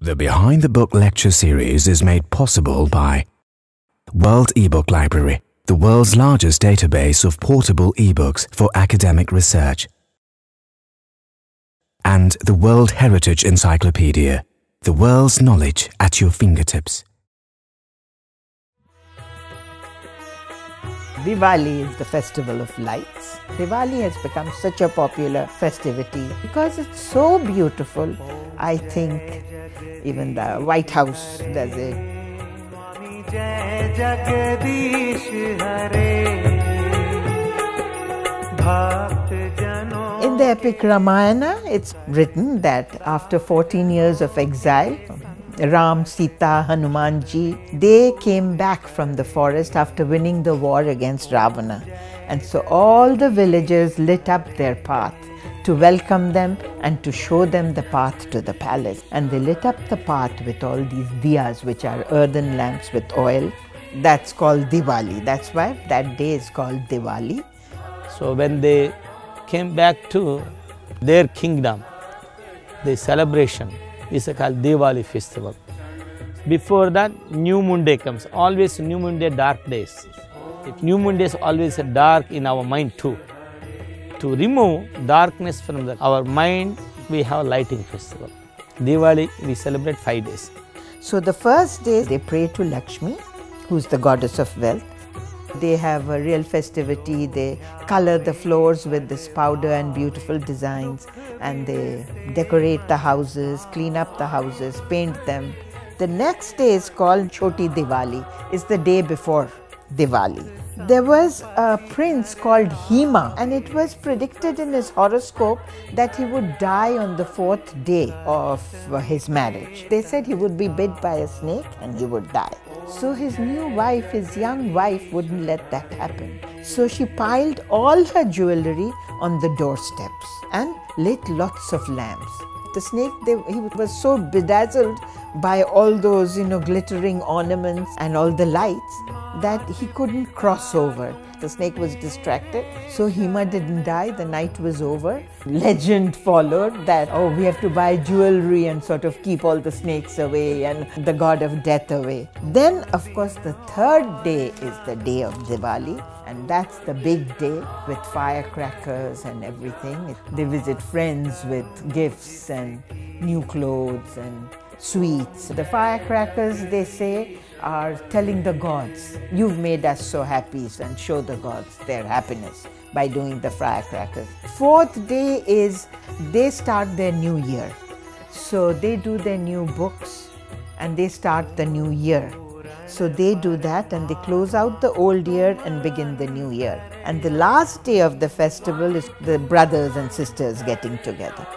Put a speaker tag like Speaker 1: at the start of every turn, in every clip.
Speaker 1: The Behind the Book lecture series is made possible by World eBook Library, the world's largest database of portable ebooks for academic research, and the World Heritage Encyclopedia, the world's knowledge at your fingertips.
Speaker 2: Diwali is the festival of lights. Diwali has become such a popular festivity because it's so beautiful. I think even the White House does it. In the epic Ramayana, it's written that after 14 years of exile, Ram, Sita, Hanumanji, they came back from the forest after winning the war against Ravana. And so all the villagers lit up their path to welcome them and to show them the path to the palace. And they lit up the path with all these diyas, which are earthen lamps with oil. That's called Diwali. That's why that day is called Diwali.
Speaker 3: So when they came back to their kingdom, the celebration is called Diwali festival. Before that, New Moon Day comes. Always New Moon Day, dark days. New Moon Day is always dark in our mind too. To remove darkness from our mind, we have lighting festival. Diwali, we celebrate 5 days.
Speaker 2: So the first day, they pray to Lakshmi, who's the goddess of wealth. They have a real festivity. They color the floors with this powder and beautiful designs, and they decorate the houses, clean up the houses, paint them. The next day is called Choti Diwali. It's the day before Diwali. There was a prince called Hema, and it was predicted in his horoscope that he would die on the 4th day of his marriage. They said he would be bit by a snake and he would die. So his new wife, his young wife, wouldn't let that happen. So she piled all her jewelry on the doorsteps and lit lots of lamps. The snake, he was so bedazzled by all those, glittering ornaments and all the lights that he couldn't cross over. The snake was distracted, so Hema didn't die. The night was over. Legend followed that, we have to buy jewelry and sort of keep all the snakes away and the god of death away. Then, of course, the 3rd day is the day of Diwali, and that's the big day with firecrackers and everything. They visit friends with gifts and new clothes and sweets. The firecrackers, they say, are telling the gods, you've made us so happy, and show the gods their happiness by doing the firecrackers. 4th day is they start their new year. So they do their new books and they start the new year. So they do that and they close out the old year and begin the new year. And the last day of the festival is the brothers and sisters getting together.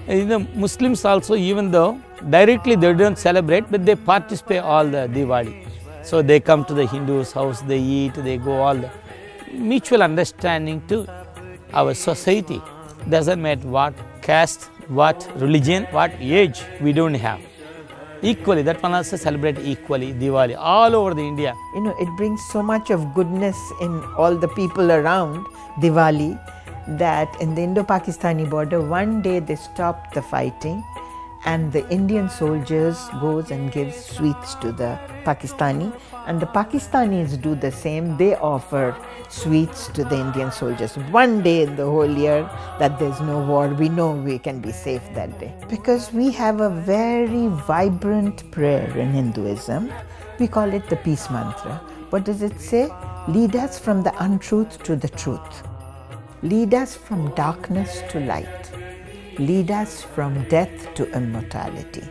Speaker 3: In the Muslims also, even though directly they don't celebrate, but they participate all the Diwali. So they come to the Hindus' house, they eat, they go all the mutual understanding to our society. Doesn't matter what caste, what religion, what age, we don't have. Equally, that one also celebrate equally Diwali all over the India.
Speaker 2: It brings so much of goodness in all the people around Diwali, that in the Indo-Pakistani border, one day they stopped the fighting and the Indian soldiers goes and gives sweets to the Pakistani, and the Pakistanis do the same. They offer sweets to the Indian soldiers. One day in the whole year that there's no war, we know we can be safe that day. Because we have a very vibrant prayer in Hinduism. We call it the peace mantra. What does it say? Lead us from the untruth to the truth. Lead us from darkness to light. Lead us from death to immortality.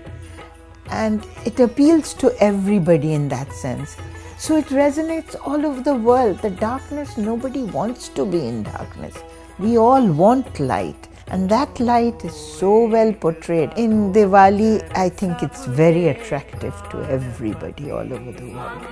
Speaker 2: And it appeals to everybody in that sense. So it resonates all over the world. The darkness, nobody wants to be in darkness. We all want light. And that light is so well portrayed. In Diwali, I think it's very attractive to everybody all over the world.